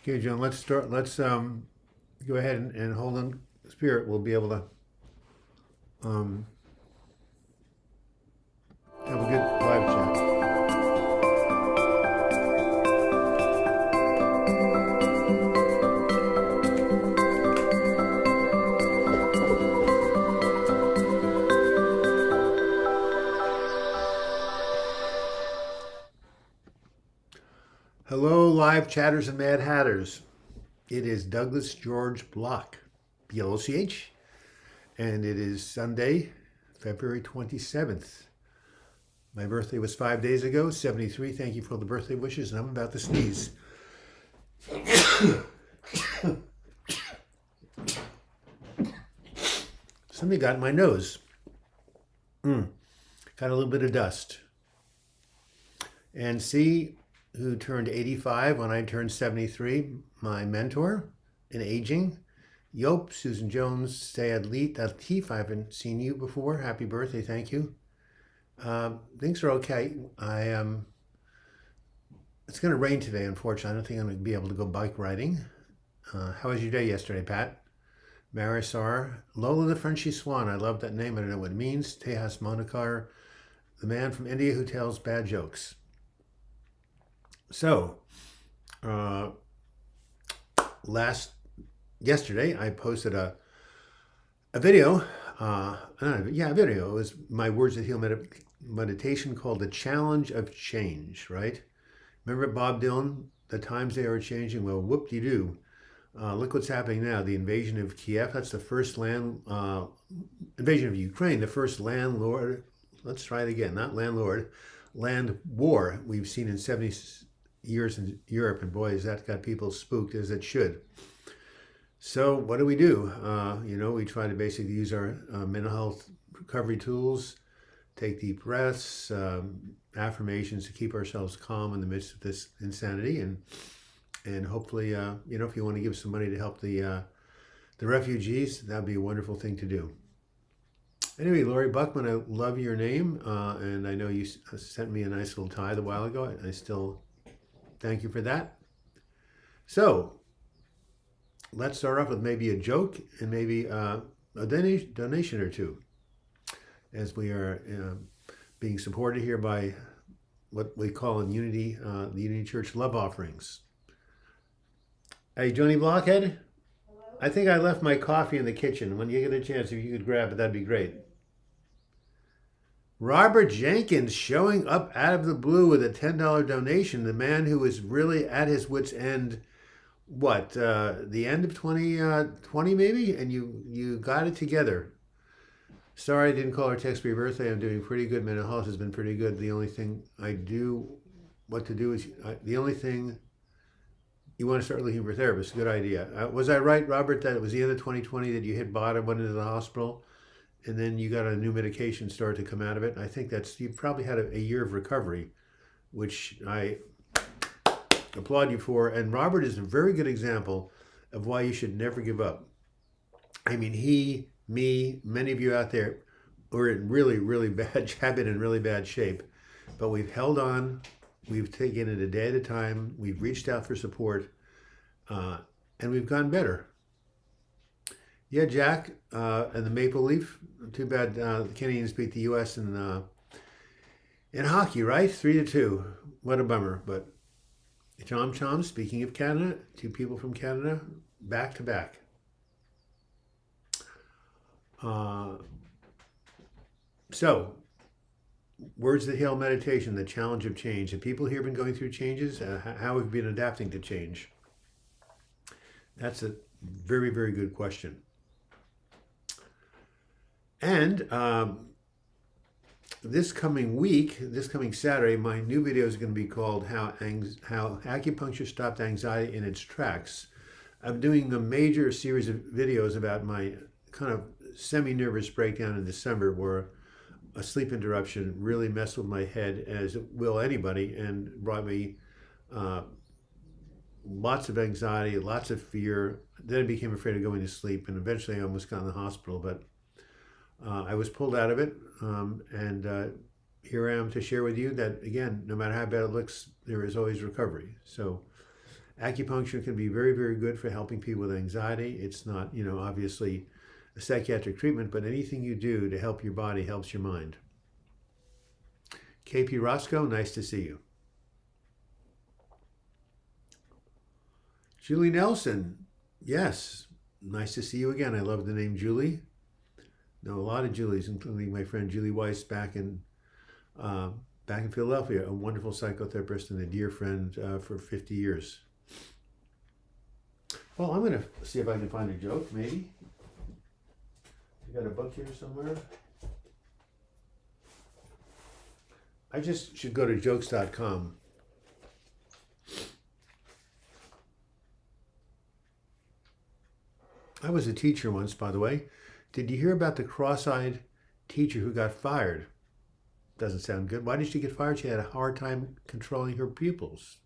Okay, John, let's start. Let's go ahead and hold on. Spirit, we'll be able to um, have a good live chat. Hello, live chatters and mad hatters. It is Douglas George Bloch, BLOCH, and it is Sunday, February 27th. My birthday was 5 days ago, 73. Thank you for all the birthday wishes, and I'm about to sneeze. Something got in my nose. Got a little bit of dust. And see who turned 85 when I turned 73, my mentor in aging. Yop, Susan Jones, Sayed Latif, I haven't seen you before. Happy birthday, thank you. Things are okay. It's going to rain today, unfortunately. I don't think I'm going to be able to go bike riding. How was your day yesterday, Pat? Marisar, Lola the Frenchy Swan. I love that name. I don't know what it means. Tejas Monikar, the man from India who tells bad jokes. So, yesterday I posted a video. A video. It was my Words That Heal meditation called "The Challenge of Change." Right? Remember Bob Dylan? The times they are changing. Well, whoop-de-doo. Look what's happening now. The invasion of Kiev. That's the first invasion of Ukraine. The first landlord. Let's try it again. Not landlord. Land war we've seen in 70 years in Europe, and boy, has that got people spooked, as it should. So what do? We try to basically use our mental health recovery tools, take deep breaths, affirmations to keep ourselves calm in the midst of this insanity, and hopefully, if you want to give some money to help the refugees, that'd be a wonderful thing to do. Anyway, Lori Buckman, I love your name, and I know you sent me a nice little tithe a while ago. I still thank you for that. So, let's start off with maybe a joke and maybe a donation or two, as we are being supported here by what we call in Unity, the Unity Church love offerings. Hey, Johnny Blockhead? Hello? I think I left my coffee in the kitchen. When you get a chance, if you could grab it, that'd be great. Robert Jenkins showing up out of the blue with a $10 donation. The man who was really at his wit's end, the end of 2020 maybe? And you got it together. Sorry I didn't call or text for your birthday. I'm doing pretty good. Mental health has been pretty good. The only thing the only thing you want to start looking for therapists. Good idea. Was I right, Robert, that it was the end of 2020 that you hit bottom, went into the hospital, and then you got a new medication started to come out of it? I think you probably had a year of recovery, which I applaud you for. And Robert is a very good example of why you should never give up. I mean, many of you out there are in really, really bad, have been in really bad shape, but we've held on. We've taken it a day at a time. We've reached out for support, and we've gotten better. Yeah, Jack, and the Maple Leaf. Too bad the Canadians beat the U.S. in hockey, right? 3-2. What a bummer. But Chom Chom, speaking of Canada, two people from Canada, back to back. So, Words That Heal meditation, the challenge of change. Have people here been going through changes? How have you been adapting to change? That's a very, very good question. And this coming Saturday, my new video is going to be called How Acupuncture Stopped Anxiety in Its Tracks. I'm doing a major series of videos about my kind of semi-nervous breakdown in December, where a sleep interruption really messed with my head, as it will anybody, and brought me lots of anxiety, lots of fear. Then I became afraid of going to sleep, and eventually I almost got in the hospital, but I was pulled out of it, and here I am to share with you that, again, no matter how bad it looks, there is always recovery. So Acupuncture can be very, very good for helping people with anxiety. It's not, obviously a psychiatric treatment, but anything you do to help your body helps your mind. KP Roscoe, nice to see you. Julie Nelson, yes, nice to see you again. I love the name Julie. Know a lot of Julies, including my friend Julie Weiss back in Philadelphia, a wonderful psychotherapist and a dear friend for 50 years. Well, I'm going to see if I can find a joke, maybe. You got a book here somewhere? I just should go to jokes.com. I was a teacher once, by the way. Did you hear about the cross-eyed teacher who got fired? Doesn't sound good. Why did she get fired? She had a hard time controlling her pupils.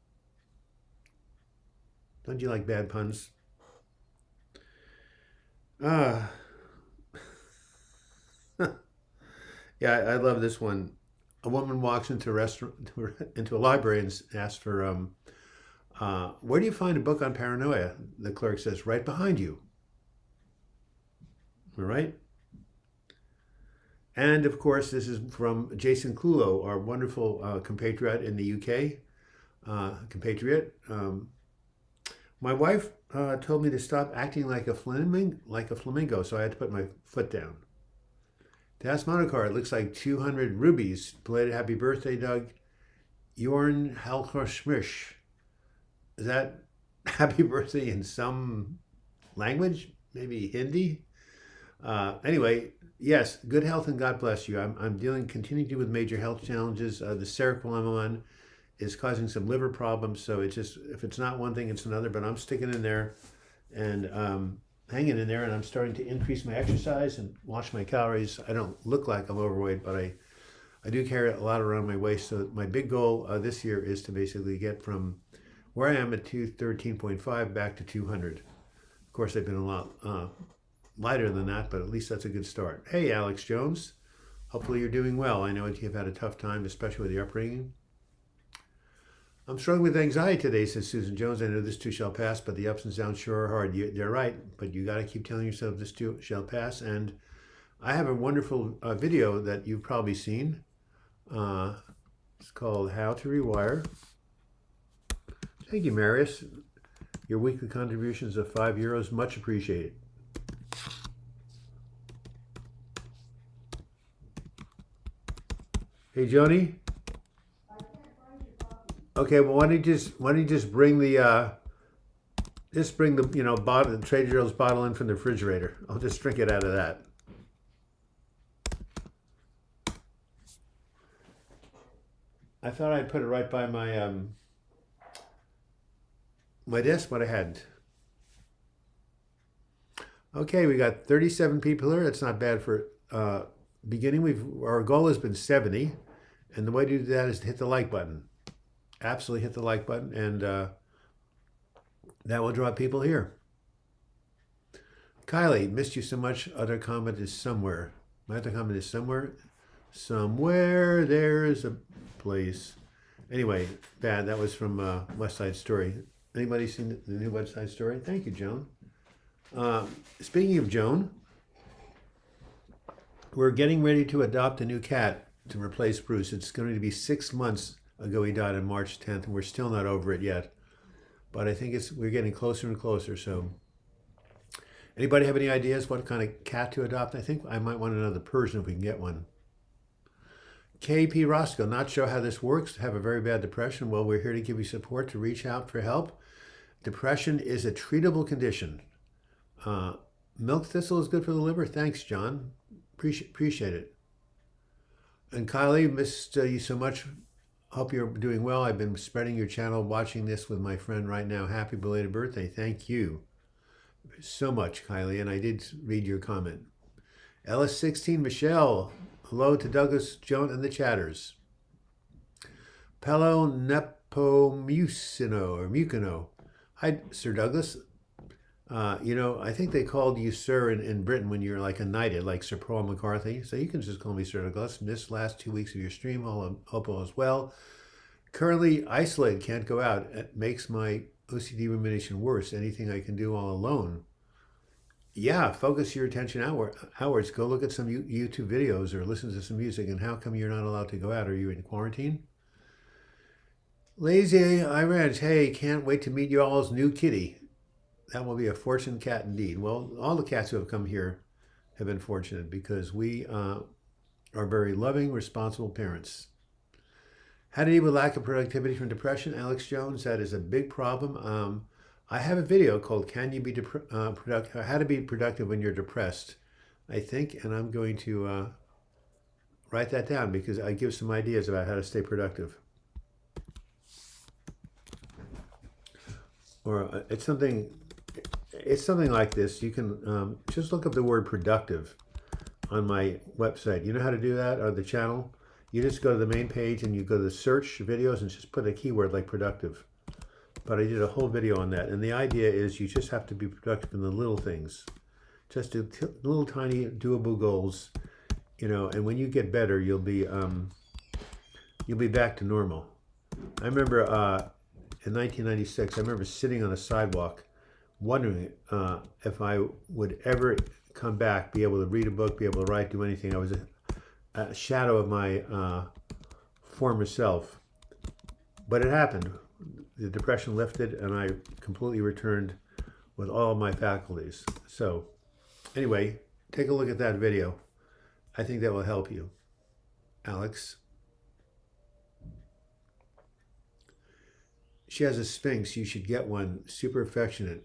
Don't you like bad puns? Yeah, I love this one. A woman walks into a library and asks for, where do you find a book on paranoia? The clerk says, right behind you. All right. And of course, this is from Jason Clulo, our wonderful compatriot in the UK. My wife told me to stop acting like a flamingo, so I had to put my foot down. Das Monokar, it looks like 200 rubies. Belated happy birthday, Doug. Jorn Halkoshmish. Is that happy birthday in some language? Maybe Hindi? Anyway, yes, good health and God bless you. I'm continuing with major health challenges. The cerebral one is causing some liver problems, so it's just, if it's not one thing, it's another, but I'm sticking in there and hanging in there, and I'm starting to increase my exercise and watch my calories. I don't look like I'm overweight, but I do carry a lot around my waist, so my big goal this year is to basically get from where I am at 213.5 back to 200. Of course, I've been a lot lighter than that, but at least that's a good start. Hey, Alex Jones. Hopefully you're doing well. I know you've had a tough time, especially with the upbringing. I'm struggling with anxiety today, says Susan Jones. I know this too shall pass, but the ups and downs sure are hard. They're right, but you got to keep telling yourself this too shall pass. And I have a wonderful video that you've probably seen. It's called How to Rewire. Thank you, Marius. Your weekly contributions of €5, much appreciated. Hey, Joni. Okay, well, why don't you just bring the bottle, the Trader Joe's bottle in from the refrigerator. I'll just drink it out of that. I thought I'd put it right by my my desk, but I hadn't. Okay, we got 37 people here. That's not bad for beginning. Our goal has been 70, and the way to do that is to hit the like button. Absolutely hit the like button, and that will draw people here. Kylie, missed you so much. Other comment is somewhere. My other comment is somewhere. Somewhere there's a place. Anyway, bad. That was from West Side Story. Anybody seen the new West Side Story? Thank you, Joan. Speaking of Joan, we're getting ready to adopt a new cat to replace Bruce. It's going to be 6 months ago he died on March 10th, and we're still not over it yet. But I think we're getting closer and closer. So, anybody have any ideas what kind of cat to adopt? I think I might want another Persian if we can get one. KP Roscoe, not sure how this works. Have a very bad depression. Well, we're here to give you support to reach out for help. Depression is a treatable condition. Milk thistle is good for the liver. Thanks, John. Appreciate it. And Kylie, missed you so much. Hope you're doing well. I've been spreading your channel, watching this with my friend right now. Happy belated birthday. Thank you so much, Kylie. And I did read your comment. Ellis16, Michelle. Hello to Douglas, Joan, and the chatters. Pello Nepomucino or Mucino. Hi, Sir Douglas. I think they called you Sir in Britain when you're like a knighted, like Sir Paul McCarthy. So you can just call me Sir Douglas. Missed last 2 weeks of your stream. Hope all is well. Currently isolated, can't go out. It makes my OCD rumination worse? Anything I can do all alone? Yeah, focus your attention outwards. Go look at some YouTube videos or listen to some music. And how come you're not allowed to go out? Are you in quarantine? Lazy Iraj, hey, can't wait to meet you all's new kitty. That will be a fortunate cat indeed. Well, all the cats who have come here have been fortunate because we are very loving, responsible parents. How to deal with lack of productivity from depression? Alex Jones, that is a big problem. I have a video called "Can You Be Productive? How to Be Productive When You're Depressed," I think, and I'm going to write that down because I give some ideas about how to stay productive. Or it's something like this. You can just look up the word "productive" on my website. You know how to do that on the channel? You just go to the main page and you go to the search videos and just put a keyword like productive. But I did a whole video on that. And the idea is you just have to be productive in the little things. Just do little tiny doable goals, you know, and when you get better, you'll be back to normal. I remember in 1996, I remember sitting on a sidewalk wondering if I would ever come back, be able to read a book, be able to write, do anything. I was a shadow of my former self. But it happened. The depression lifted and I completely returned with all of my faculties. So anyway, take a look at that video. I think that will help you. Alex. She has a Sphinx. You should get one. Super affectionate.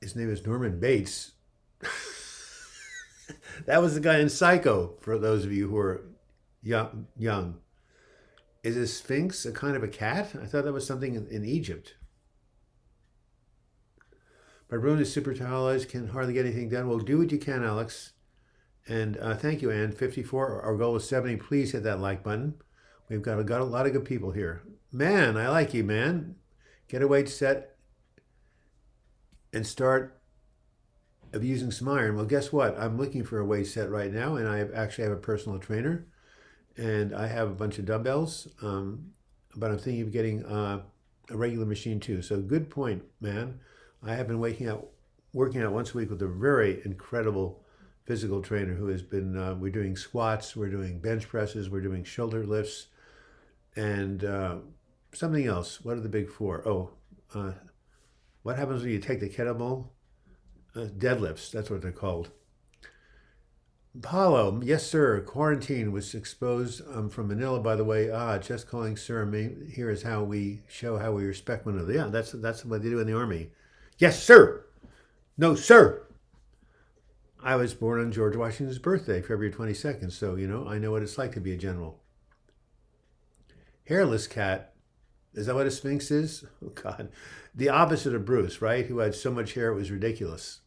His name is Norman Bates. That was the guy in Psycho, for those of you who are young. Is a Sphinx a kind of a cat? I thought that was something in Egypt. But Bruno is super paralyzed, can hardly get anything done. Well, do what you can, Alex. And thank you, Ann. 54. Our goal is 70. Please hit that like button. We've got a lot of good people here. Man, I like you, man. Get a weight set and start abusing some iron. Well, guess what? I'm looking for a weight set right now, and I actually have a personal trainer, and I have a bunch of dumbbells, but I'm thinking of getting a regular machine too. So good point, man. I have been working out once a week with a very incredible physical trainer who has been, we're doing squats, we're doing bench presses, we're doing shoulder lifts, and something else. What are the big four? Oh, what happens when you take the kettlebell? Deadlifts, that's what they're called. Paulo, yes sir, quarantine was exposed from Manila, by the way. Just calling sir, here is how we show how we respect one another. Yeah, that's what they do in the Army. Yes sir, no sir. I was born on George Washington's birthday, February 22nd, so you know, I know what it's like to be a general. Hairless cat, is that what a Sphinx is? Oh God, the opposite of Bruce, right? Who had so much hair it was ridiculous.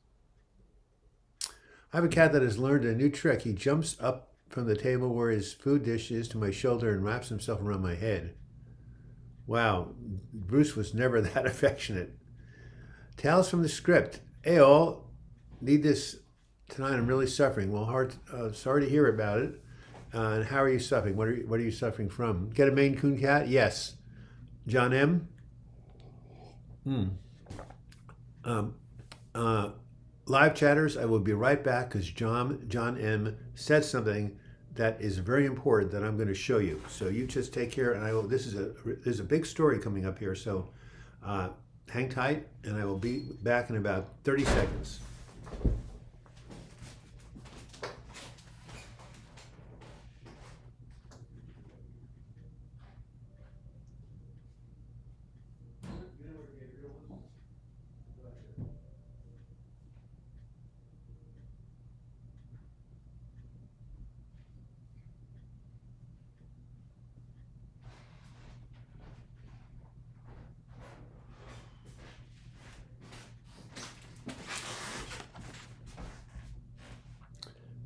I have a cat that has learned a new trick. He jumps up from the table where his food dish is to my shoulder and wraps himself around my head. Wow, Bruce was never that affectionate. Tales from the script. Hey all, need this tonight. I'm really suffering. Well, sorry to hear about it. And how are you suffering? What are you suffering from? Get a Maine Coon cat? Yes. John M. Live chatters, I will be right back because John M. said something that is very important that I'm going to show you. So you just take care, and there's a big story coming up here. So hang tight, and I will be back in about 30 seconds.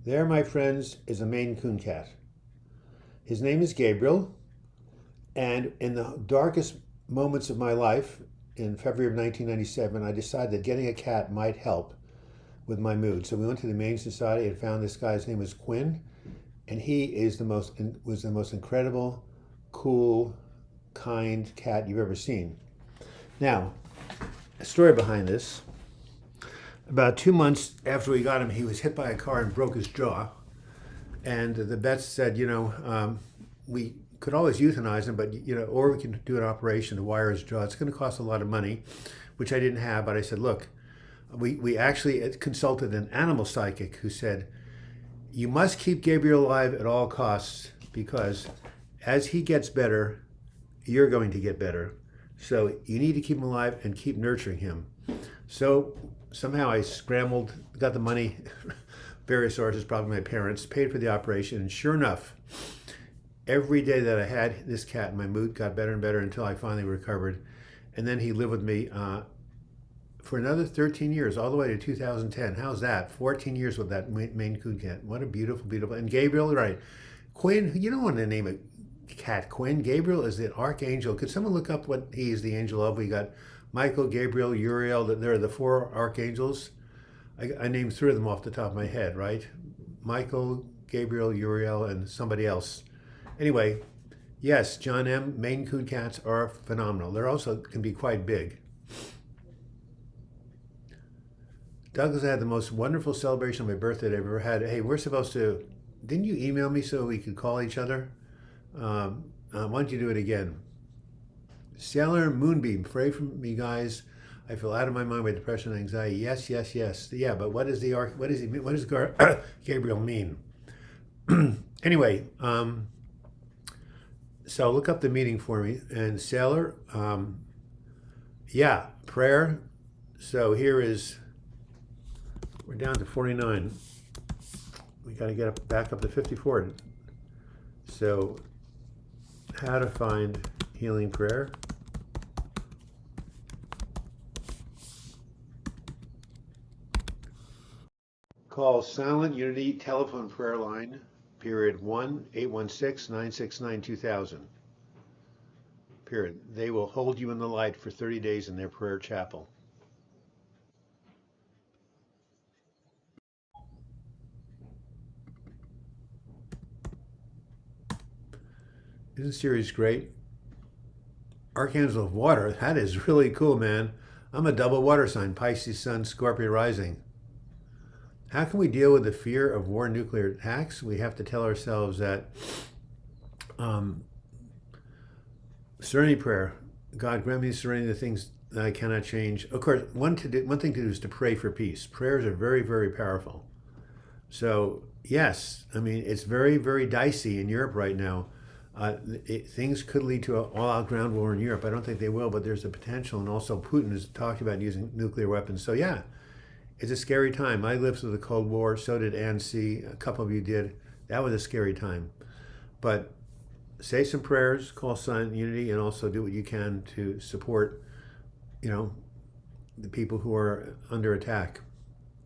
There, my friends, is a Maine Coon cat. His name is Gabriel, and in the darkest moments of my life, in February of 1997, I decided that getting a cat might help with my mood. So we went to the Humane Society and found this guy's name was Quinn, and he was the most incredible, cool, kind cat you've ever seen. Now, a story behind this. About 2 months after we got him, he was hit by a car and broke his jaw. And the vets said, we could always euthanize him, but, or we can do an operation to wire his jaw. It's going to cost a lot of money, which I didn't have. But I said, look, we actually consulted an animal psychic who said, you must keep Gabriel alive at all costs, because as he gets better, you're going to get better. So you need to keep him alive and keep nurturing him. So somehow I scrambled, got the money, various sources, probably my parents, paid for the operation. And sure enough, every day that I had this cat, my mood got better and better until I finally recovered. And then he lived with me for another 13 years, all the way to 2010. How's that? 14 years with that Maine Coon cat. What a beautiful, beautiful. And Gabriel, right. Quinn, you don't want to name a cat Quinn. Gabriel is the archangel. Could someone look up what he is the angel of? We got Michael, Gabriel, Uriel. There are the four archangels. I named three of them off the top of my head, right? Michael, Gabriel, Uriel, and somebody else. Anyway, yes, John M., Maine Coon cats are phenomenal. They're also can be quite big. Douglas had the most wonderful celebration of my birthday I've ever had. Hey, we're supposed to, didn't you email me so we could call each other? Why don't you do it again? Sailor Moonbeam, pray for me, guys. I feel out of my mind with depression and anxiety. Yes, yes, yes. Yeah, but what does Gabriel mean? Anyway, so look up the meaning for me. And Sailor, yeah, prayer. So here is, we're down to 49. We got to get back up to 54. So how to find healing prayer. Call Silent Unity telephone prayer line, period 1-816-969-2000. Period. They will hold you in the light for 30 days in their prayer chapel. Isn't this series great? Archangel of Water, that is really cool, man. I'm a double water sign, Pisces Sun, Scorpio rising. How can we deal with the fear of war and nuclear attacks? We have to tell ourselves that serenity prayer, God grant me serenity, the things that I cannot change. Of course, one thing to do is to pray for peace. Prayers are very, very powerful. So yes, I mean, it's very, very dicey in Europe right now. Things could lead to an all-out ground war in Europe. I don't think they will, but there's a potential. And also Putin has talked about using nuclear weapons. So yeah, it's a scary time. I lived through the Cold War. So did Ann C. A couple of you did. That was a scary time. But say some prayers, call Silent Unity, and also do what you can to support, the people who are under attack.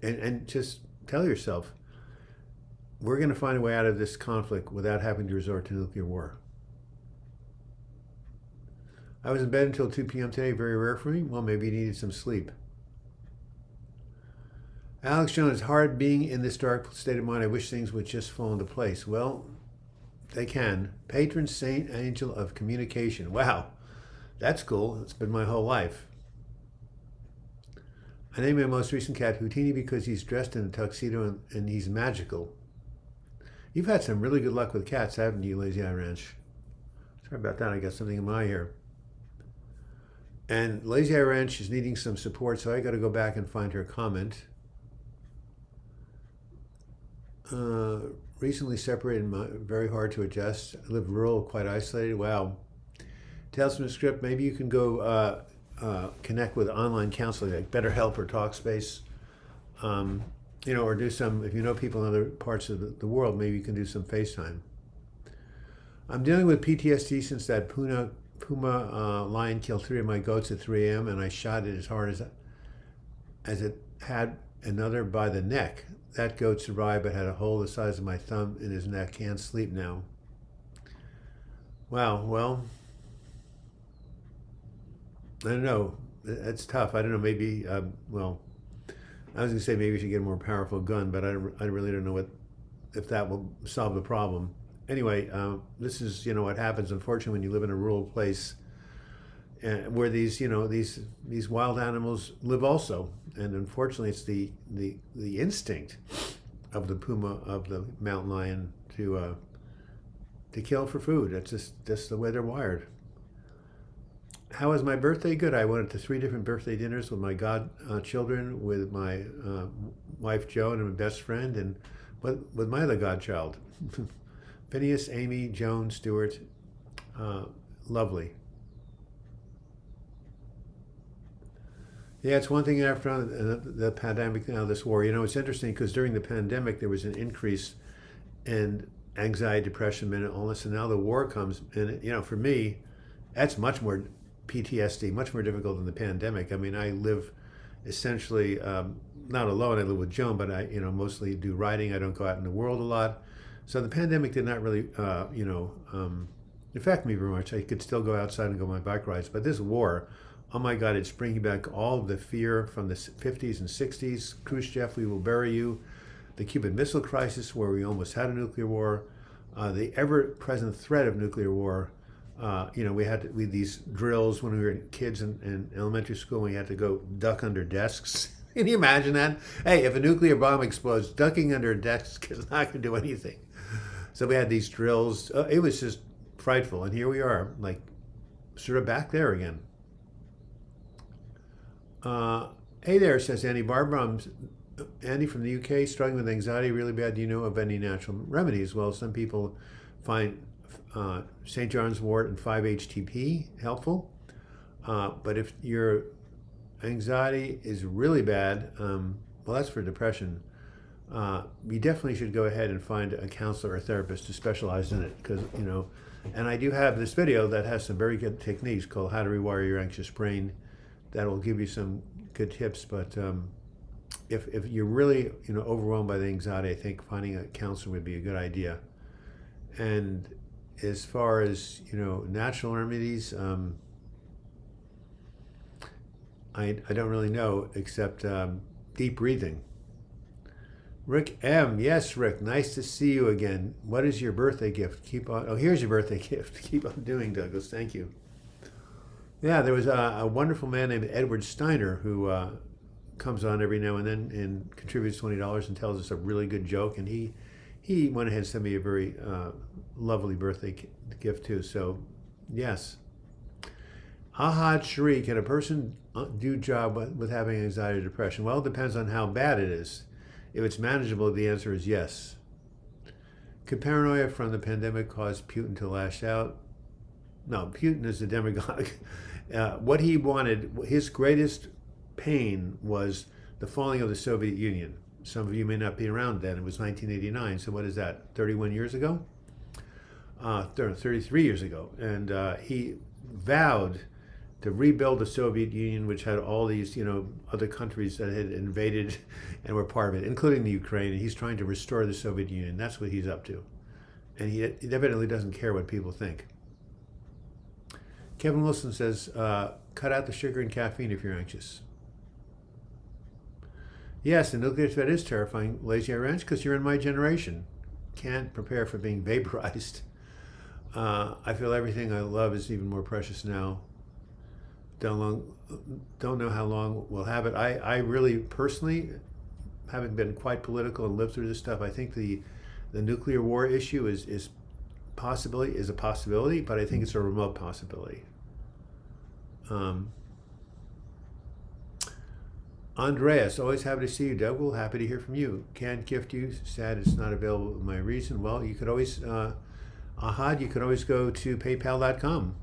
And just tell yourself, we're going to find a way out of this conflict without having to resort to nuclear war. I was in bed until 2 p.m. today. Very rare for me. Well, maybe you needed some sleep. Alex Jones, it's hard being in this dark state of mind. I wish things would just fall into place. Well, they can. Patron Saint Angel of Communication. Wow, that's cool. It's been my whole life. I named my most recent cat Houdini because he's dressed in a tuxedo and he's magical. You've had some really good luck with cats, haven't you, Lazy Eye Ranch? Sorry about that. I got something in my ear. And Lazy Eye Ranch is needing some support, so I got to go back and find her comment. Recently separated, very hard to adjust. I live rural, quite isolated. Wow. Tales from the script. Maybe you can go connect with online counseling like BetterHelp or Talkspace. Or do some, if you know people in other parts of the world, maybe you can do some FaceTime. I'm dealing with PTSD since that Puma lion killed 3 of my goats at 3 a.m. and I shot it as hard as it had another by the neck. That goat survived but had a hole the size of my thumb in his neck. Can't sleep now. Wow, well, I don't know. It's tough. I don't know, maybe, I was going to say maybe you should get a more powerful gun, but I really don't know if that will solve the problem. Anyway, this is, what happens, unfortunately, when you live in a rural place. where these these wild animals live also, and unfortunately, it's the instinct of the puma, of the mountain lion, to kill for food. That's just the way they're wired. How was my birthday? Good. I went to 3 different birthday dinners with my godchildren, with my wife Joan and my best friend, and with my other godchild, Phineas, Amy, Joan, Stuart. Lovely. Yeah, it's one thing after the pandemic, now this war. It's interesting because during the pandemic there was an increase in anxiety, depression, mental illness, and now the war comes, and for me, that's much more PTSD, much more difficult than the pandemic. I mean, I live essentially not alone. I live with Joan, but I mostly do writing. I don't go out in the world a lot, so the pandemic did not really affect me very much. I could still go outside and go on my bike rides, but this war, oh my God, it's bringing back all of the fear from the 50s and 60s. Khrushchev, we will bury you. The Cuban Missile Crisis, where we almost had a nuclear war. The ever-present threat of nuclear war. We had these drills when we were kids in elementary school. We had to go duck under desks. Can you imagine that? Hey, if a nuclear bomb explodes, ducking under a desk is not going to do anything. So we had these drills. It was just frightful. And here we are, like, sort of back there again. Hey there, says Andy Barbara. Andy from the UK, struggling with anxiety really bad. Do you know of any natural remedies? Well, some people find St. John's wort and 5-HTP helpful. But if your anxiety is really bad, well, that's for depression. You definitely should go ahead and find a counselor or therapist who specializes in it, because and I do have this video that has some very good techniques called How to Rewire Your Anxious Brain. That will give you some good tips. But if you're really overwhelmed by the anxiety, I think finding a counselor would be a good idea. And as far as natural remedies, I don't really know, except deep breathing. Rick M. Yes, Rick, nice to see you again. What is your birthday gift? Keep on. Oh, here's your birthday gift. Keep on doing, Douglas. Thank you. Yeah, there was a wonderful man named Edward Steiner who comes on every now and then and contributes $20 and tells us a really good joke. And he went ahead and sent me a very lovely birthday gift too. So, yes. Ahad Shri, can a person do job with having anxiety or depression? Well, it depends on how bad it is. If it's manageable, the answer is yes. Could paranoia from the pandemic cause Putin to lash out? No, Putin is a demagogue. What he wanted, his greatest pain was the falling of the Soviet Union. Some of you may not be around then. It was 1989. So what is that, 31 years ago? 33 years ago. And he vowed to rebuild the Soviet Union, which had all these, other countries that had invaded and were part of it, including the Ukraine. And he's trying to restore the Soviet Union. That's what he's up to. And he evidently doesn't care what people think. Kevin Wilson says, cut out the sugar and caffeine if you're anxious. Yes, the nuclear threat is terrifying, Lazy Ranch, because you're in my generation. Can't prepare for being vaporized. I feel everything I love is even more precious now. Don't know how long we'll have it. I really, personally, having been quite political and lived through this stuff, I think the nuclear war issue is a possibility, but I think it's a remote possibility. Andreas, always happy to see you, Doug. Well, happy to hear from you. Can't gift you. Sad it's not available with my reason. Well, you could always, Ahad, you could always go to paypal.com.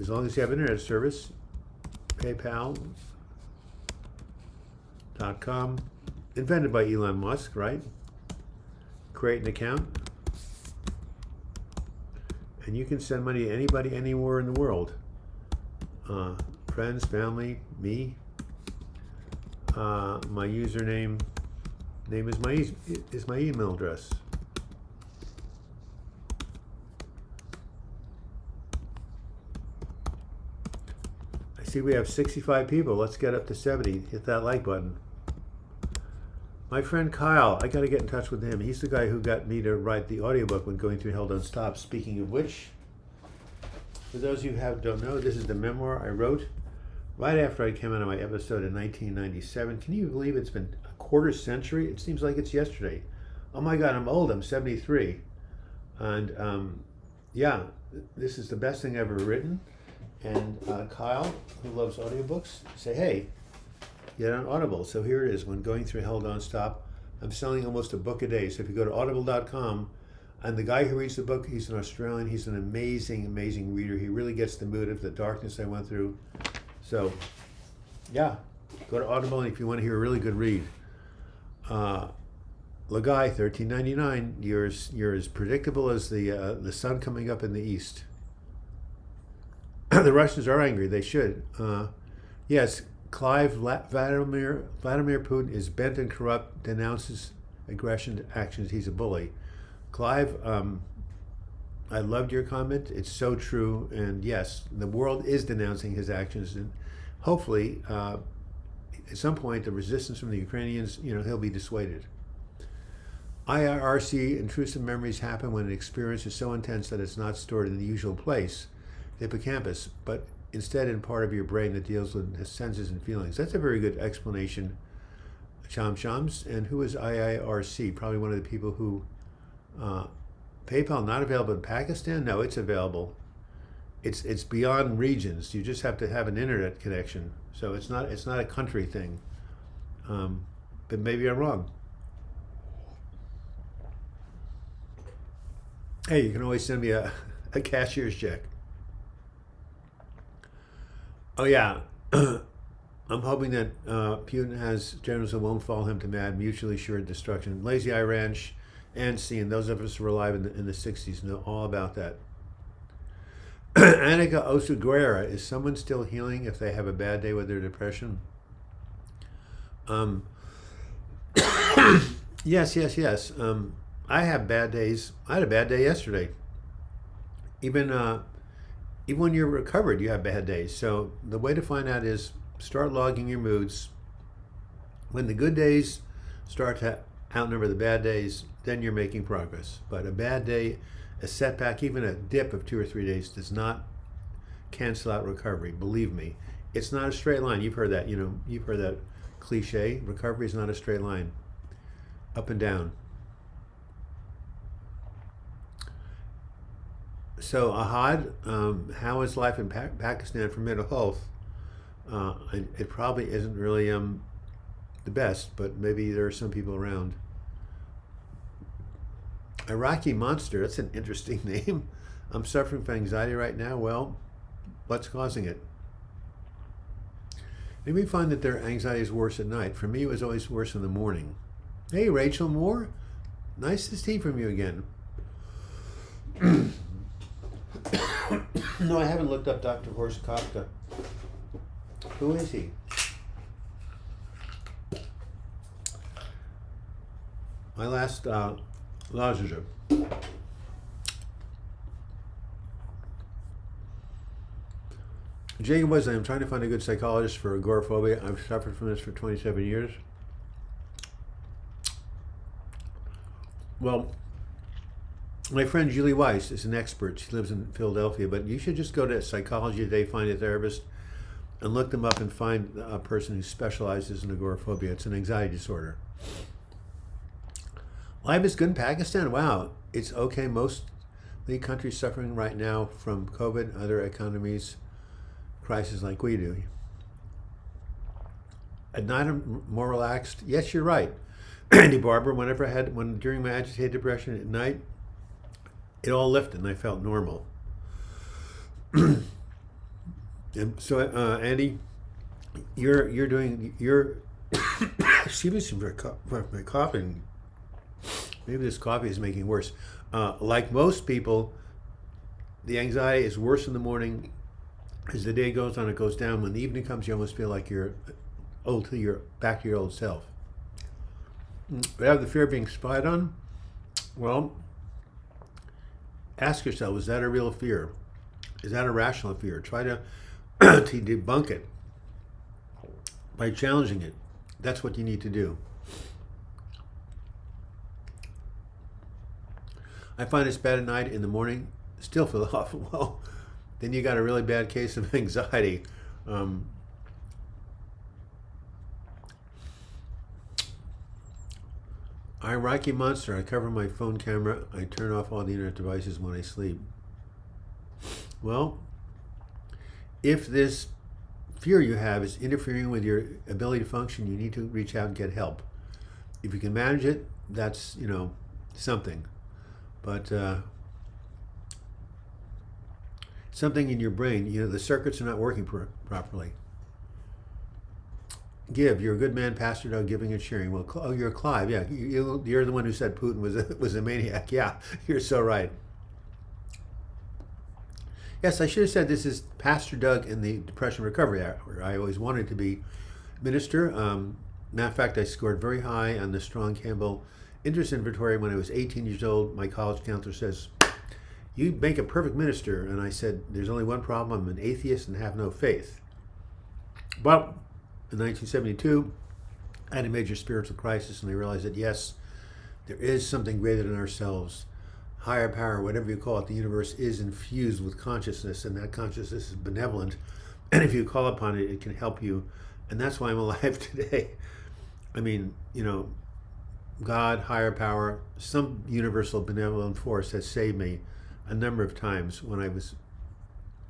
As long as you have internet service, paypal.com. Invented by Elon Musk, right? Create an account. And you can send money to anybody, anywhere in the world. Friends, family, me. My username is my email address. I see we have 65 people. Let's get up to 70. Hit that like button. My friend Kyle, I got to get in touch with him. He's the guy who got me to write the audiobook when going through Hell Don't Stop. Speaking of which, For those of you who don't know, this is the memoir I wrote right after I came out of my episode in 1997. Can you believe it's been a quarter century? It seems like it's yesterday. Oh my God, I'm old. I'm 73. And yeah, this is the best thing I've ever written. And Kyle, who loves audiobooks, say, hey, get on Audible. So here it is. When going through hell, don't stop. I'm selling almost a book a day. So if you go to audible.com, and the guy who reads the book, he's an Australian. He's an amazing, amazing reader. He really gets the mood of the darkness I went through. So, yeah, go to Audible, and if you want to hear a really good read. Lagai, $13.99. You're as predictable as the sun coming up in the east. The Russians are angry. They should. Yes, Vladimir Putin is bent and corrupt, denounces aggression actions. He's a bully. Clive, I loved your comment. It's so true. And yes, the world is denouncing his actions. And hopefully, at some point, the resistance from the Ukrainians, he'll be dissuaded. IRC, intrusive memories happen when an experience is so intense that it's not stored in the usual place, the hippocampus, but instead in part of your brain that deals with the senses and feelings. That's a very good explanation, Shams. And who is IIRC? Probably one of the people who PayPal not available in Pakistan? No, it's available. It's beyond regions. You just have to have an internet connection. So it's not a country thing. But maybe I'm wrong. Hey, you can always send me a cashier's check. Oh yeah, I'm hoping that Putin has generals that won't follow him to mad, mutually assured destruction. Lazy Eye Ranch and Scene, those of us who were alive in the 60s know all about that. Annika Osuguera, is someone still healing if they have a bad day with their depression? Yes. I have bad days. I had a bad day yesterday. Even when you're recovered, you have bad days. So the way to find out is start logging your moods. When the good days start to outnumber the bad days, then you're making progress. But a bad day, a setback, even a dip of 2 or 3 days does not cancel out recovery. Believe me, it's not a straight line. You've heard that, you've heard that cliche. Recovery is not a straight line, up and down. So Ahad, how is life in Pakistan for mental health? It probably isn't really the best, but maybe there are some people around. Iraqi Monster, that's an interesting name. I'm suffering from anxiety right now. Well, what's causing it? Maybe find that their anxiety is worse at night. For me, it was always worse in the morning. Hey, Rachel Moore. Nice to see from you again. No, I haven't looked up Dr. Horst Kopka. Who is he? My last lozenge. Jacob Wesley, I'm trying to find a good psychologist for agoraphobia. I've suffered from this for 27 years. Well, my friend Julie Weiss is an expert. She lives in Philadelphia, but you should just go to Psychology Today, find a therapist, and look them up and find a person who specializes in agoraphobia. It's an anxiety disorder. Life is good in Pakistan. Wow, it's okay. Most of the countries suffering right now from COVID, other economies, crisis like we do. At night, I'm more relaxed. Yes, you're right, Andy Barber. During my agitated depression at night, it all lifted and I felt normal. And so, Andy, you're excuse me for my coughing. Maybe this coffee is making it worse. Like most people, the anxiety is worse in the morning. As the day goes on, it goes down. When the evening comes, you almost feel like you're back to your old self. But have the fear of being spied on? Well, ask yourself, is that a real fear? Is that a rational fear? Try to debunk it by challenging it. That's what you need to do. I find it's bad at night. In the morning, still feel awful. Well, then you got a really bad case of anxiety. Iraqi monster. I cover my phone camera. I turn off all the internet devices when I sleep. Well, if this fear you have is interfering with your ability to function, you need to reach out and get help. If you can manage it, that's, something. But something in your brain, the circuits are not working properly. Give. You're a good man, Pastor Doug, giving and sharing. Well, you're Clive. Yeah, you're the one who said Putin was a maniac. Yeah, you're so right. Yes, I should have said this is Pastor Doug in the Depression Recovery Hour. I always wanted to be minister. Matter of fact, I scored very high on the Strong Campbell interest inventory when I was 18 years old. My college counselor says, "You make a perfect minister." And I said, "There's only one problem. I'm an atheist and have no faith." But in 1972, I had a major spiritual crisis, and I realized that yes, there is something greater than ourselves. Higher power, whatever you call it, the universe is infused with consciousness, and that consciousness is benevolent. And if you call upon it, it can help you. And that's why I'm alive today. I mean, God, higher power, some universal benevolent force has saved me a number of times when I was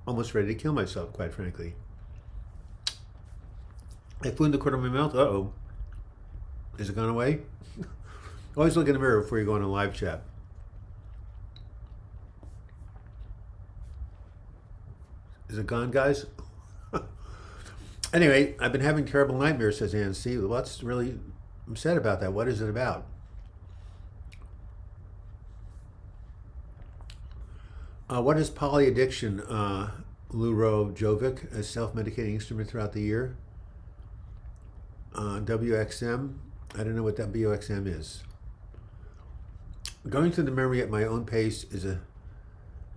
almost ready to kill myself, quite frankly. I flew in the corner of my mouth. Uh-oh. Is it gone away? Always look in the mirror before you go on a live chat. Is it gone, guys? Anyway, I've been having terrible nightmares, says Ann C. What's really upset about that? What is it about? What is polyaddiction, Luro Jovic, a self-medicating instrument throughout the year? WXM, I don't know what that WXM is. Going through the memory at my own pace is a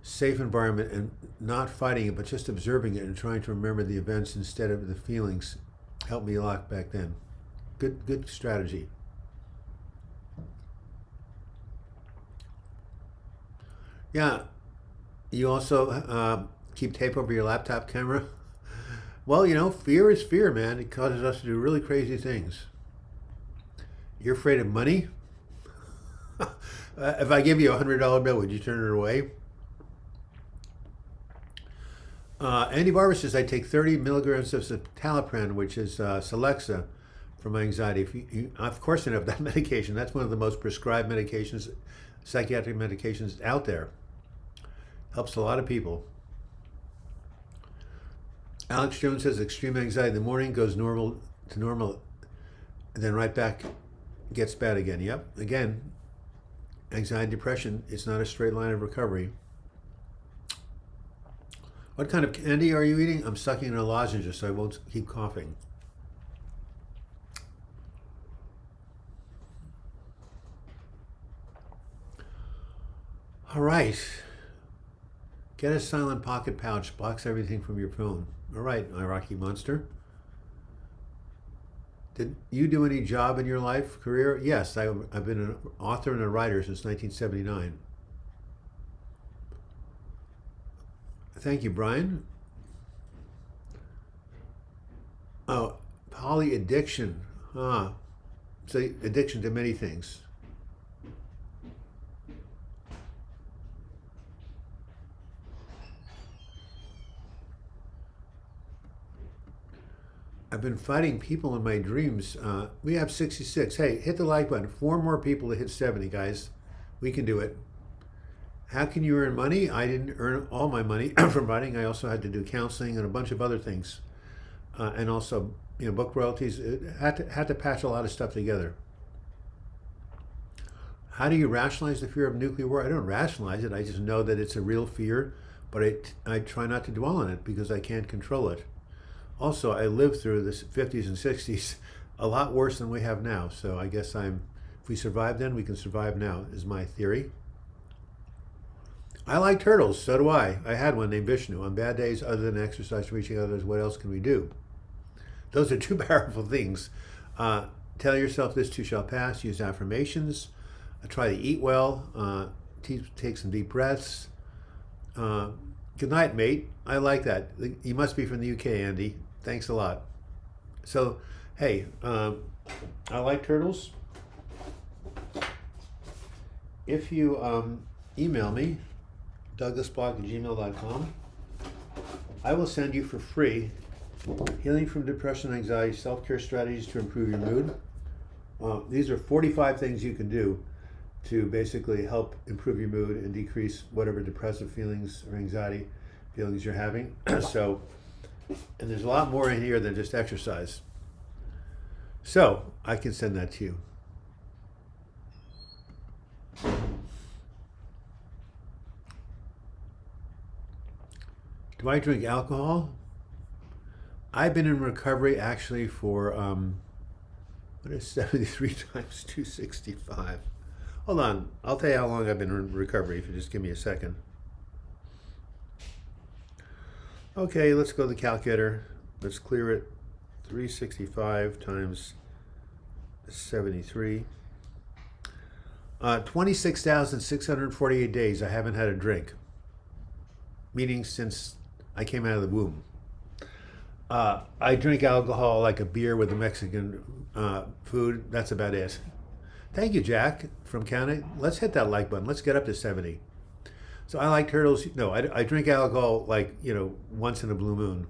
safe environment, and not fighting it, but just observing it and trying to remember the events instead of the feelings helped me a lot back then. Good strategy. Yeah, you also keep tape over your laptop camera. Well, fear is fear, man. It causes us to do really crazy things. You're afraid of money? If I give you a $100 bill, would you turn it away? Andy Barber says, I take 30 milligrams of citalopram, which is Celexa, for my anxiety. Of course I know that medication. That's one of the most prescribed medications, psychiatric medications out there. Helps a lot of people. Alex Jones says, extreme anxiety in the morning goes normal to normal, and then right back gets bad again. Yep, again, anxiety, depression, it's not a straight line of recovery. What kind of candy are you eating? I'm sucking on a lozenge so I won't keep coughing. All right. Get a silent pocket pouch. Blocks everything from your phone. All right, Iraqi monster. Did you do any job in your life, career? Yes, I've been an author and a writer since 1979. Thank you, Brian. Oh, polyaddiction. So addiction to many things. I've been fighting people in my dreams. We have 66. Hey, hit the like button. 4 more people to hit 70, guys. We can do it. How can you earn money? I didn't earn all my money from writing. I also had to do counseling and a bunch of other things. And also, book royalties. Had to patch a lot of stuff together. How do you rationalize the fear of nuclear war? I don't rationalize it. I just know that it's a real fear, but I try not to dwell on it because I can't control it. Also, I lived through the 50s and 60s a lot worse than we have now. So I guess if we survived then, we can survive now, is my theory. I like turtles, so do I. I had one named Vishnu. On bad days, other than exercise, reaching others, what else can we do? Those are 2 powerful things. Tell yourself this too shall pass. Use affirmations. Try to eat well. Take some deep breaths. Good night, mate. I like that. You must be from the UK, Andy. Thanks a lot. So, hey, I like turtles. If you email me, douglasbloch@gmail.com, I will send you for free Healing from Depression and Anxiety, Self-Care Strategies to Improve Your Mood. These are 45 things you can do to basically help improve your mood and decrease whatever depressive feelings or anxiety feelings you're having. So, and there's a lot more in here than just exercise. So, I can send that to you. Do I drink alcohol? I've been in recovery actually for, what is 73 times 265? Hold on, I'll tell you how long I've been in recovery if you just give me a second. Okay, let's go to the calculator. Let's clear it. 365 times 73. 26,648 days I haven't had a drink. Meaning since I came out of the womb. I drink alcohol like a beer with the Mexican food. That's about it. Thank you, Jack from Canada. Let's hit that like button. Let's get up to 70. So I like turtles. No, I drink alcohol like, once in a blue moon.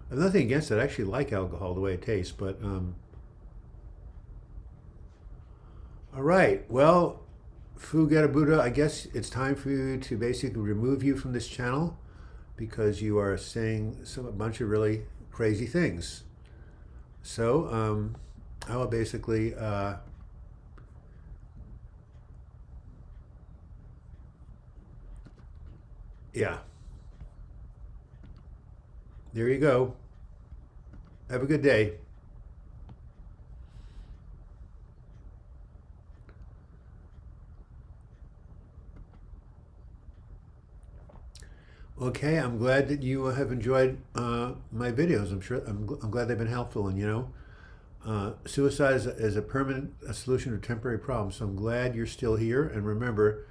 I have nothing against it. I actually like alcohol the way it tastes. But, all right. Well, Fugeta Buddha, I guess it's time for you to basically remove you from this channel because you are saying a bunch of really crazy things. So I will basically yeah. There you go. Have a good day. Okay, I'm glad that you have enjoyed my videos. I'm glad they've been helpful. And suicide is a permanent solution to temporary problems. So I'm glad you're still here. And remember,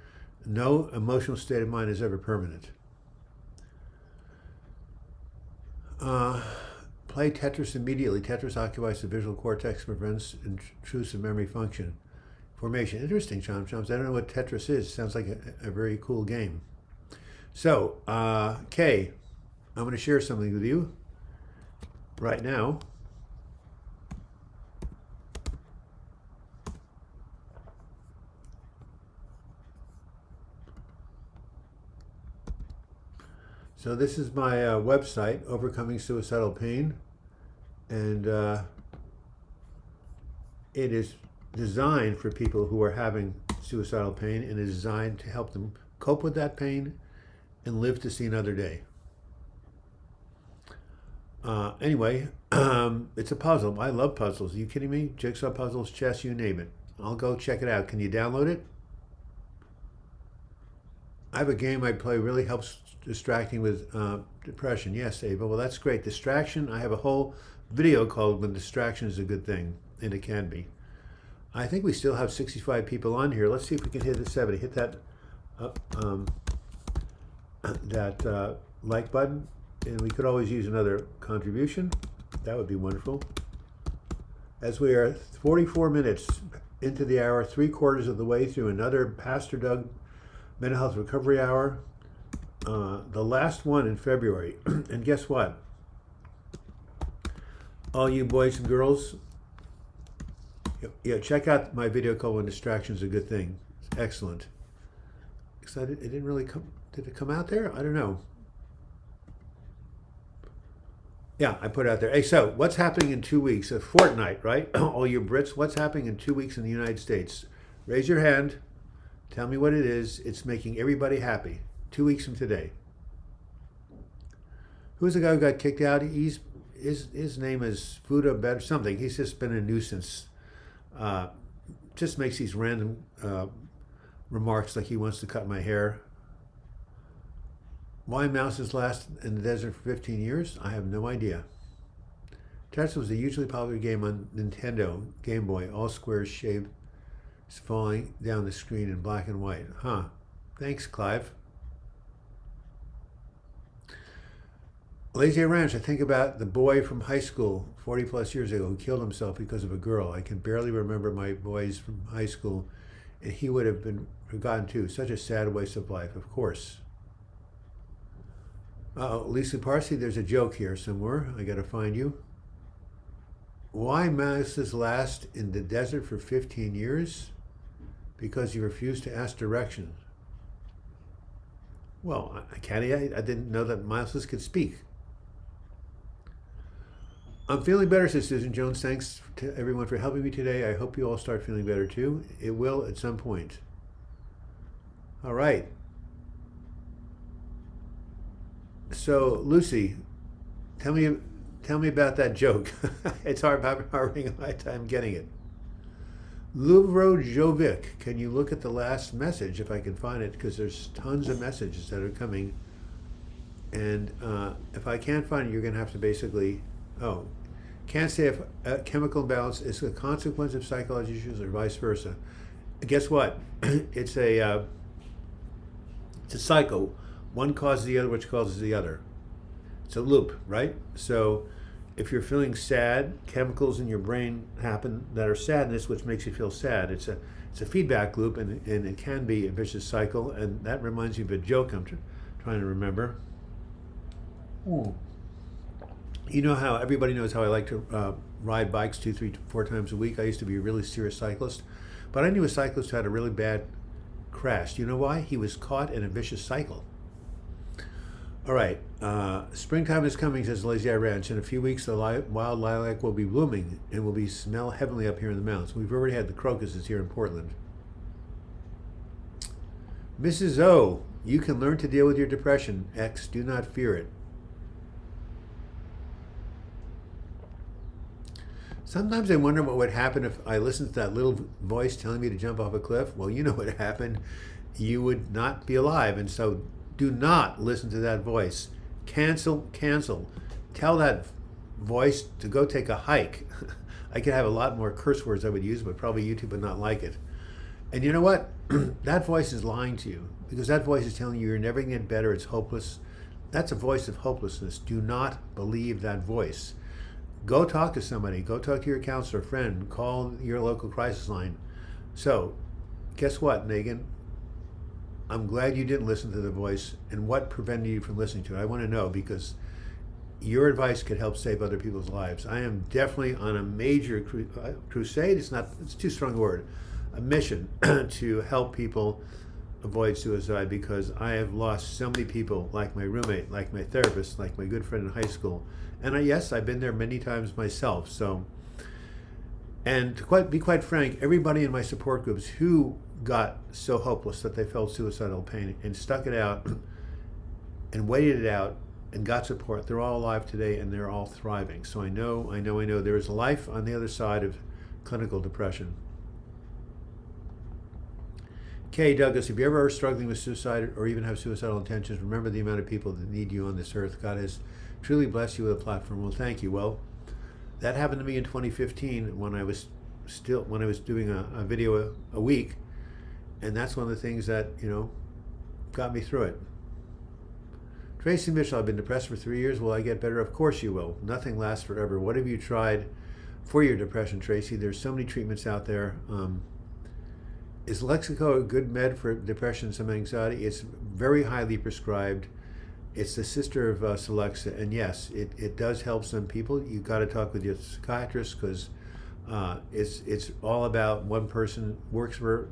no emotional state of mind is ever permanent. Play Tetris immediately. Tetris occupies the visual cortex and prevents intrusive memory formation. Interesting, Chomps. I don't know what Tetris is. Sounds like a very cool game. So, Kay, I'm going to share something with you right now. So this is my website, Overcoming Suicidal Pain, and it is designed for people who are having suicidal pain and is designed to help them cope with that pain and live to see another day. Anyway, it's a puzzle. I love puzzles. Are you kidding me? Jigsaw puzzles, chess, you name it. I'll go check it out. Can you download it? I have a game I play, really helps distracting with depression. Yes, Ava. Well, that's great. Distraction. I have a whole video called When Distraction is a Good Thing, and it can be. I think we still have 65 people on here. Let's see if we can hit the 70. Hit that like button, and we could always use another contribution. That would be wonderful. As we are 44 minutes into the hour, 3/4 of the way through another Pastor Doug Mental Health Recovery Hour, the last one in February. And guess what? All you boys and girls, check out my video called When Distraction is a Good Thing. It's excellent. It didn't really come. Did it come out there? I don't know. Yeah, I put it out there. Hey, so what's happening in 2 weeks? A fortnight, right? All you Brits, what's happening in 2 weeks in the United States? Raise your hand. Tell me what it is. It's making everybody happy. 2 weeks from today. Who's the guy who got kicked out? His name is Fuda Bet something. He's just been a nuisance. Just makes these random remarks like he wants to cut my hair. Why mouses last in the desert for 15 years? I have no idea. Tetris was a hugely popular game on Nintendo, Game Boy, all squares shaped, falling down the screen in black and white. Huh. Thanks, Clive. Lazy Ranch, I think about the boy from high school 40 plus years ago who killed himself because of a girl. I can barely remember my boys from high school, and he would have been forgotten too. Such a sad waste of life, of course. Lisa Parsley, there's a joke here somewhere. I gotta find you. Why mouses last in the desert for 15 years? Because you refused to ask directions. Well, I didn't know that mouses could speak. I'm feeling better, says Susan Jones. Thanks to everyone for helping me today. I hope you all start feeling better too. It will at some point. All right. So, Lucy, tell me about that joke. It's hard, having a hard time getting it. Luvro Jovic, can you look at the last message if I can find it? Because there's tons of messages that are coming. And if I can't find it, you're going to have to basically, can't say if a chemical imbalance is a consequence of psychological issues or vice versa. Guess what? It's a cycle. One causes the other, which causes the other. It's a loop, right? So if you're feeling sad, chemicals in your brain happen that are sadness, which makes you feel sad. It's a feedback loop, and it can be a vicious cycle. And that reminds me of a joke I'm trying to remember. You know how everybody knows how I like to ride bikes 2, 3, 4 times a week. I used to be a really serious cyclist, but I knew a cyclist who had a really bad crash. Do you know why? He was caught in a vicious cycle. All right, springtime is coming, says Lazy Eye Ranch. In a few weeks, the wild lilac will be blooming and will be smell heavenly up here in the mountains. We've already had the crocuses here in Portland. Mrs. O, you can learn to deal with your depression. X, do not fear it. Sometimes I wonder what would happen if I listened to that little voice telling me to jump off a cliff. Well, you know what happened. You would not be alive, and so do not listen to that voice. Cancel. Tell that voice to go take a hike. I could have a lot more curse words I would use, but probably YouTube would not like it. And you know what? That voice is lying to you, because that voice is telling you you're never going to get better, it's hopeless. That's a voice of hopelessness. Do not believe that voice. Go talk to somebody. Go talk to your counselor, friend. Call your local crisis line. So, guess what, Megan? I'm glad you didn't listen to the voice, and what prevented you from listening to it. I want to know, because your advice could help save other people's lives. I am definitely on a major crusade. It's too strong a word. A mission to help people avoid suicide, because I have lost so many people, like my roommate, like my therapist, like my good friend in high school. And yes, I've been there many times myself. So, and to be quite frank, everybody in my support groups who got so hopeless that they felt suicidal pain and stuck it out and waited it out and got support, they're all alive today and they're all thriving. So I know there is life on the other side of clinical depression. Kay Douglas, if you ever are struggling with suicide or even have suicidal intentions, remember the amount of people that need you on this earth. God has truly blessed you with a platform. Well, thank you. Well, that happened to me in 2015 when I was doing a video a week. And that's one of the things that, got me through it. Tracy Mitchell, I've been depressed for 3 years. Will I get better? Of course you will. Nothing lasts forever. What have you tried for your depression, Tracy? There's so many treatments out there. Is Lexico a good med for depression and some anxiety? It's very highly prescribed. It's the sister of Celexa. And yes, it does help some people. You've got to talk with your psychiatrist, because it's all about one person works for.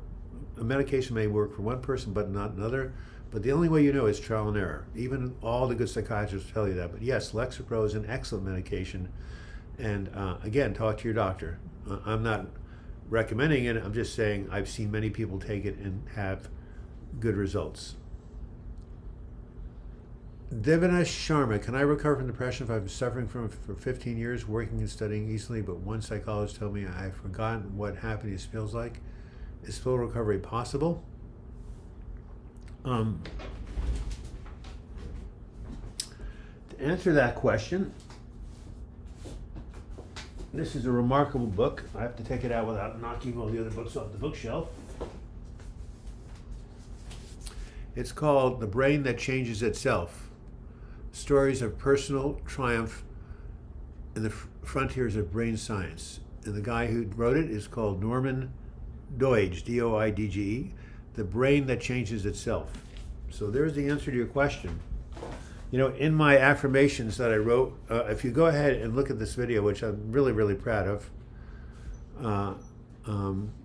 A medication may work for one person, but not another. But the only way you know is trial and error. Even all the good psychiatrists tell you that. But yes, Lexapro is an excellent medication. And again, talk to your doctor. I'm not recommending it. I'm just saying I've seen many people take it and have good results. Devanesh Sharma, can I recover from depression if I've been suffering from it for 15 years, working and studying easily, but one psychologist told me I've forgotten what happiness feels like? Is full recovery possible? To answer that question, this is a remarkable book. I have to take it out without knocking all the other books off the bookshelf. It's called The Brain That Changes Itself. stories of personal triumph in the frontiers of brain science. And the guy who wrote it is called Norman Doidge, D-O-I-D-G-E, The Brain That Changes Itself. So there's the answer to your question. You know, in my affirmations that I wrote, if you go ahead and look at this video, which I'm really, really proud of,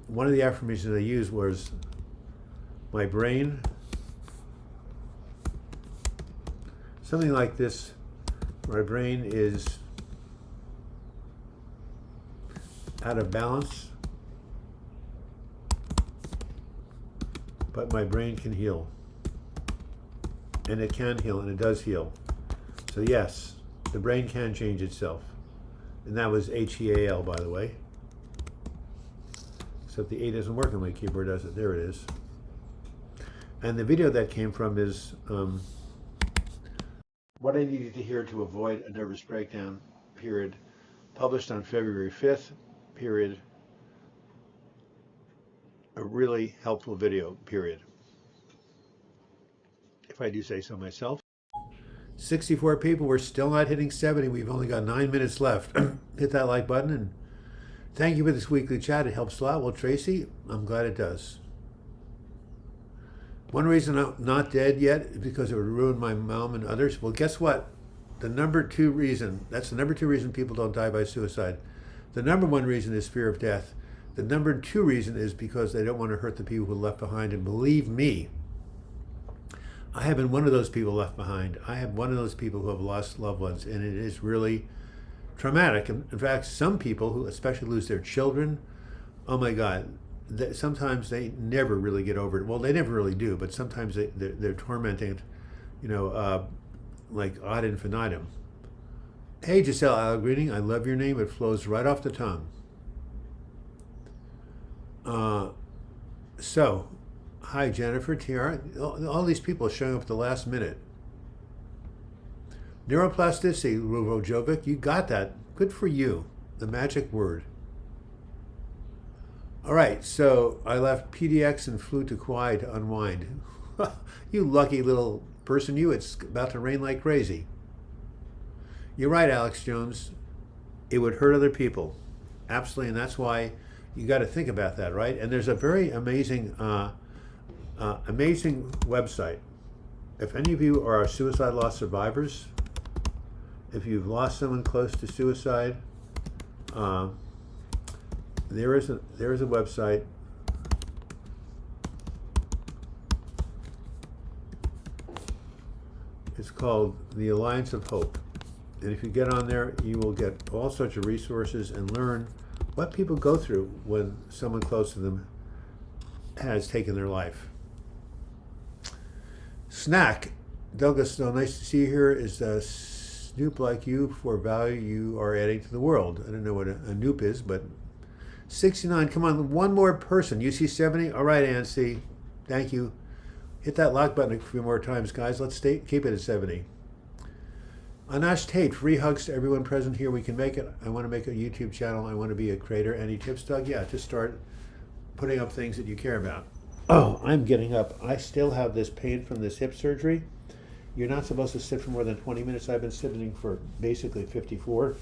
one of the affirmations I used was, my brain, something like this, my brain is out of balance, but my brain can heal. And it can heal, and it does heal. So yes, the brain can change itself. And that was H-E-A-L, by the way. Except the A doesn't work on my keyboard, does it? There it is. And the video that came from is what I needed to hear to avoid a nervous breakdown, period. Published on February 5th, period. A really helpful video, period. If I do say so myself. 64 people. We're still not hitting 70. We've only got 9 minutes left. Hit that like button, and thank you for this weekly chat. It helps a lot. Well, Tracy, I'm glad it does. One reason I'm not dead yet is because it would ruin my mom and others. Well, guess what? The number 2 reason, that's the number 2 reason people don't die by suicide. The number 1 reason is fear of death. The number 2 reason is because they don't want to hurt the people who are left behind. And believe me, I have been one of those people left behind. I have one of those people who have lost loved ones, and it is really traumatic. In fact, some people who especially lose their children, oh my God, sometimes they never really get over it. Well, they never really do, but sometimes they're tormented, you know, like ad infinitum. Hey, Giselle Allegrini, I love your name. It flows right off the tongue. So, hi, Jennifer, Tiara. All these people are showing up at the last minute. Neuroplasticity, Ruvo Jovic, you got that. Good for you. The magic word. All right, so I left PDX and flew to Kauai to unwind. You lucky little person, you. It's about to rain like crazy. You're right, Alex Jones. It would hurt other people. Absolutely, and that's why you got to think about that, right? And there's a very amazing amazing website. If any of you are suicide loss survivors, if you've lost someone close to suicide, there is a website. It's called the Alliance of Hope. And if you get on there, you will get all sorts of resources and learn what people go through when someone close to them has taken their life. Snack. Douglas, so nice to see you here. Is Snoop like you for value you are adding to the world? I don't know what a Noop is, but 69. Come on, one more person. You see 70? All right, Ancy. Thank you. Hit that like button a few more times, guys. Let's keep it at 70. Anash Tate, free hugs to everyone present here. We can make it. I want to make a YouTube channel. I want to be a creator. Any tips, Doug? Yeah, just start putting up things that you care about. Oh, I'm getting up. I still have this pain from this hip surgery. You're not supposed to sit for more than 20 minutes. I've been sitting for basically 54.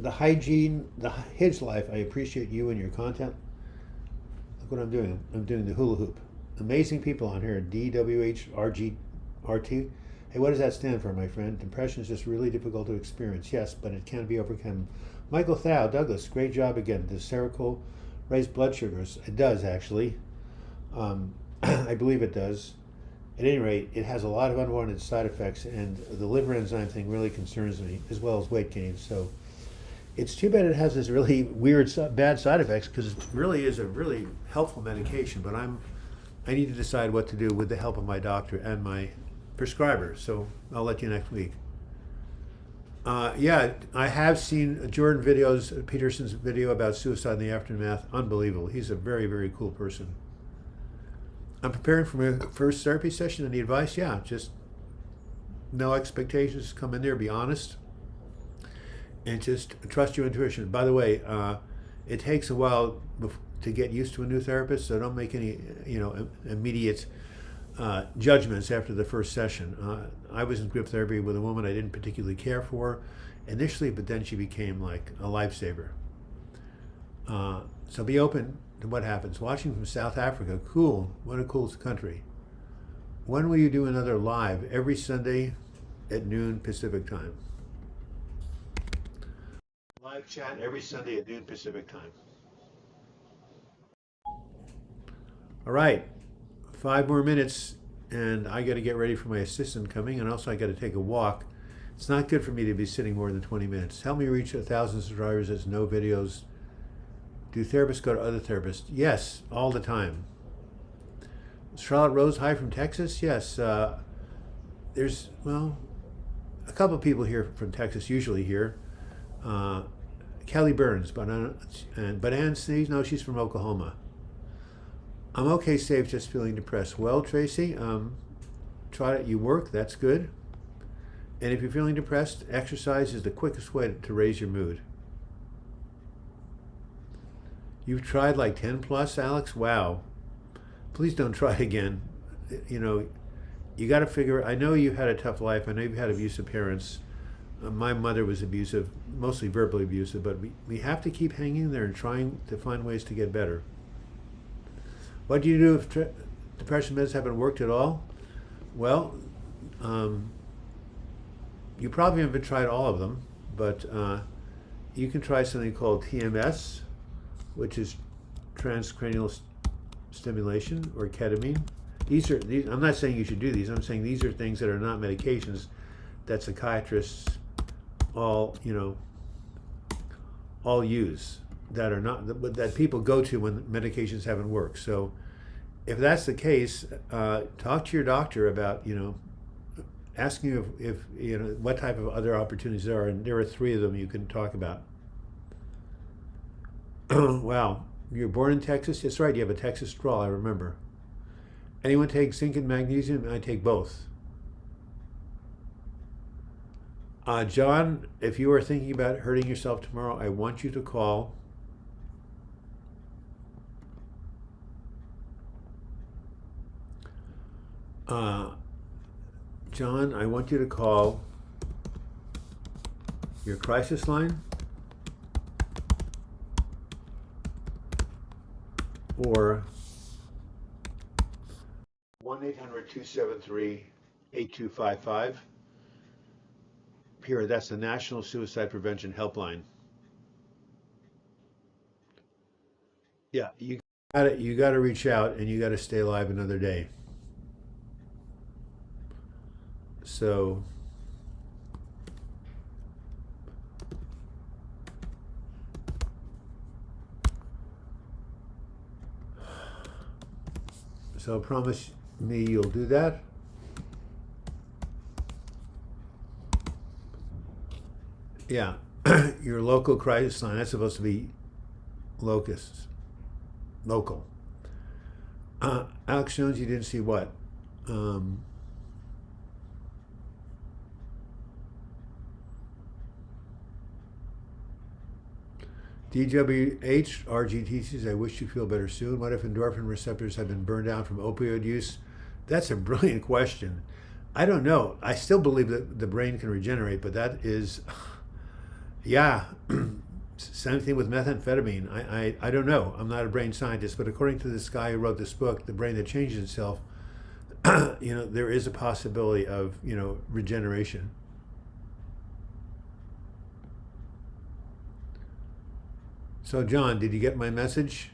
The hygiene, the His Life, I appreciate you and your content. Look what I'm doing. I'm doing the hula hoop. Amazing people on here. DWHRGRT. Hey, what does that stand for, my friend? Depression is just really difficult to experience. Yes, but it can be overcome. Michael Thau, Douglas, great job again. Does Seroquel raise blood sugars? It does, actually. I believe it does. At any rate, it has a lot of unwanted side effects, and the liver enzyme thing really concerns me, as well as weight gain. So it's too bad it has this really weird, bad side effects, because it really is a really helpful medication, but I need to decide what to do with the help of my doctor and my prescriber, so I'll let you next week. Yeah, I have seen Jordan Peterson's video about suicide in the aftermath. Unbelievable. He's a very, very cool person. I'm preparing for my first therapy session. Any advice? Yeah, just no expectations. Come in there, be honest, and just trust your intuition. By the way, it takes a while to get used to a new therapist, so don't make any, immediate judgments after the first session. I was in group therapy with a woman I didn't particularly care for initially, but then she became like a lifesaver. So be open to what happens. Watching from South Africa, cool. What a cool country. When will you do another live? Every Sunday at noon Pacific time. Live chat every Sunday at noon Pacific time. All right, 5 more minutes, and I got to get ready for my assistant coming, and also I got to take a walk. It's not good for me to be sitting more than 20 minutes. Help me reach 1,000 subscribers. There's no videos. Do therapists go to other therapists? Yes, all the time. Charlotte Rose, hi from Texas. Yes, there's, well, a couple of people here from Texas usually here. Kelly Burns, but Ann Sneeze, no, she's from Oklahoma. I'm okay, safe, just feeling depressed. Well, Tracy, try it. You work, that's good. And if you're feeling depressed, exercise is the quickest way to raise your mood. You've tried like 10 plus, Alex? Wow. Please don't try again. You know, you got to figure, I know you've had a tough life. I know you've had abusive parents. My mother was abusive, mostly verbally abusive, but we have to keep hanging there and trying to find ways to get better. What do you do if depression meds haven't worked at all? Well, you probably haven't tried all of them, but you can try something called TMS, which is transcranial stimulation, or ketamine. These, I'm not saying you should do these. I'm saying these are things that are not medications that psychiatrists all use, that are not, that people go to when medications haven't worked. So if that's the case, talk to your doctor about, asking if what type of other opportunities there are, and there are 3 of them you can talk about. Wow, you're born in Texas? That's right, you have a Texas drawl, I remember. Anyone take zinc and magnesium? I take both. John, if you are thinking about hurting yourself tomorrow, I want you to call John, I want you to call your crisis line or 1-800-273-8255. Here, that's the National Suicide Prevention Helpline. Yeah, you got to reach out, and you got to stay alive another day. So promise me you'll do that. Yeah, your local crisis line, that's supposed to be local. Alex Jones, you didn't see what? DWH, RGT says, I wish you feel better soon. What if endorphin receptors have been burned out from opioid use? That's a brilliant question. I don't know. I still believe that the brain can regenerate, but that is, yeah. Same thing with methamphetamine. I don't know. I'm not a brain scientist, but according to this guy who wrote this book, The Brain That Changes Itself, there is a possibility of, regeneration. So John, did you get my message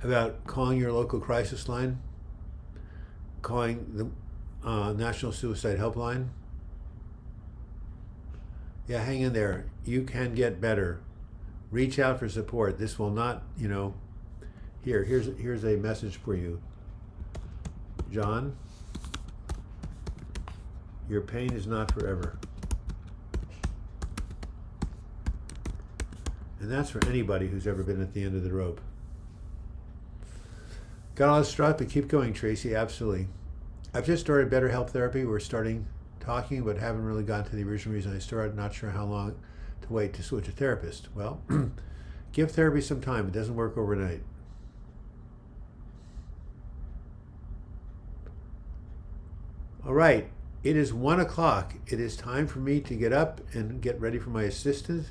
about calling your local crisis line, calling the National Suicide Helpline? Yeah, hang in there. You can get better. Reach out for support. This will not, here's a message for you. John, your pain is not forever. And that's for anybody who's ever been at the end of the rope. Got all this stuff, but keep going, Tracy, absolutely. I've just started Better Help Therapy. We're starting talking, but haven't really gotten to the original reason I started. Not sure how long to wait to switch a therapist. Well, give therapy some time. It doesn't work overnight. All right, it is 1 o'clock. It is time for me to get up and get ready for my assistant.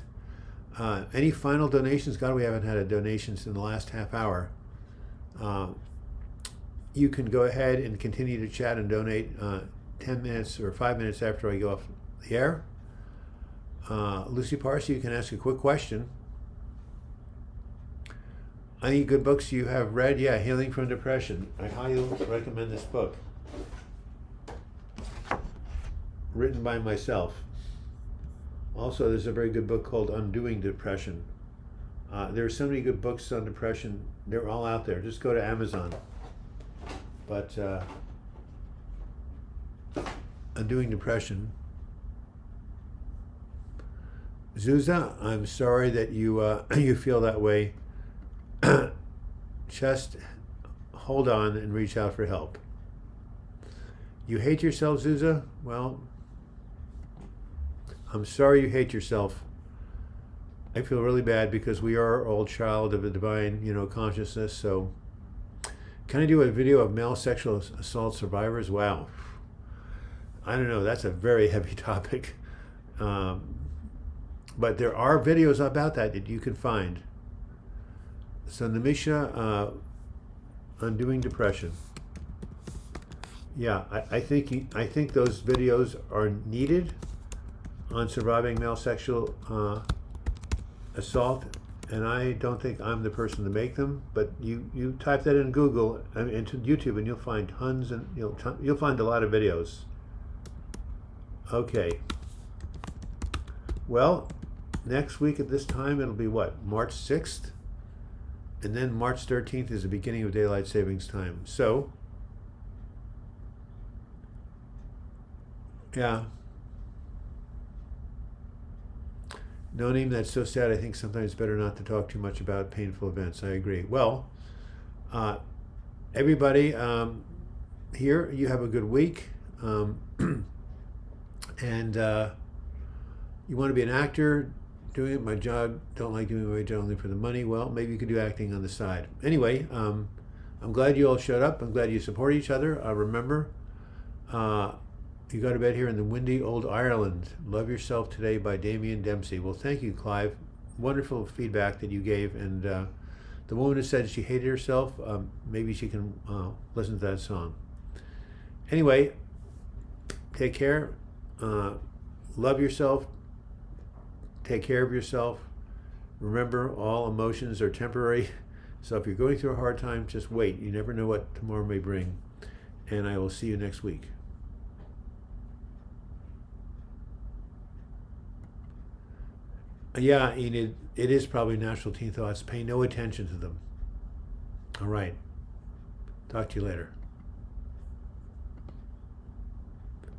Any final donations? God, we haven't had a donations in the last half hour. You can go ahead and continue to chat and donate 10 minutes or 5 minutes after I go off the air. Lucy Parsi, you can ask a quick question. Any good books you have read? Yeah, Healing from Depression. I highly recommend this book. Written by myself. Also, there's a very good book called Undoing Depression. There are so many good books on depression. They're all out there. Just go to Amazon. But Undoing Depression. Zuza, I'm sorry that you you feel that way. Just hold on and reach out for help. You hate yourself, Zuza? Well, I'm sorry you hate yourself. I feel really bad because we are all child of the divine, consciousness. So, can I do a video of male sexual assault survivors? Wow. I don't know. That's a very heavy topic. But there are videos about that you can find. So, Namisha, Undoing Depression. Yeah, I think those videos are needed on surviving male sexual assault, and I don't think I'm the person to make them. But you type that in Google, into YouTube, and you'll find tons, and you'll find a lot of videos. Okay. Well, next week at this time it'll be what, March 6th, and then March 13th is the beginning of daylight savings time. So, yeah. No name, that's so sad. I think sometimes it's better not to talk too much about painful events. I agree. Well, everybody here, you have a good week. And you want to be an actor, doing it, my job, don't like doing my job only for the money. Well, maybe you could do acting on the side. Anyway, I'm glad you all showed up. I'm glad you support each other. Remember, you go to bed here in the windy old Ireland. Love Yourself Today by Damien Dempsey. Well, thank you, Clive. Wonderful feedback that you gave. And the woman who said she hated herself, maybe she can listen to that song. Anyway, take care. Love yourself. Take care of yourself. Remember, all emotions are temporary. So if you're going through a hard time, just wait. You never know what tomorrow may bring. And I will see you next week. Yeah, Enid, it is probably natural teen thoughts. Pay no attention to them. All right. Talk to you later.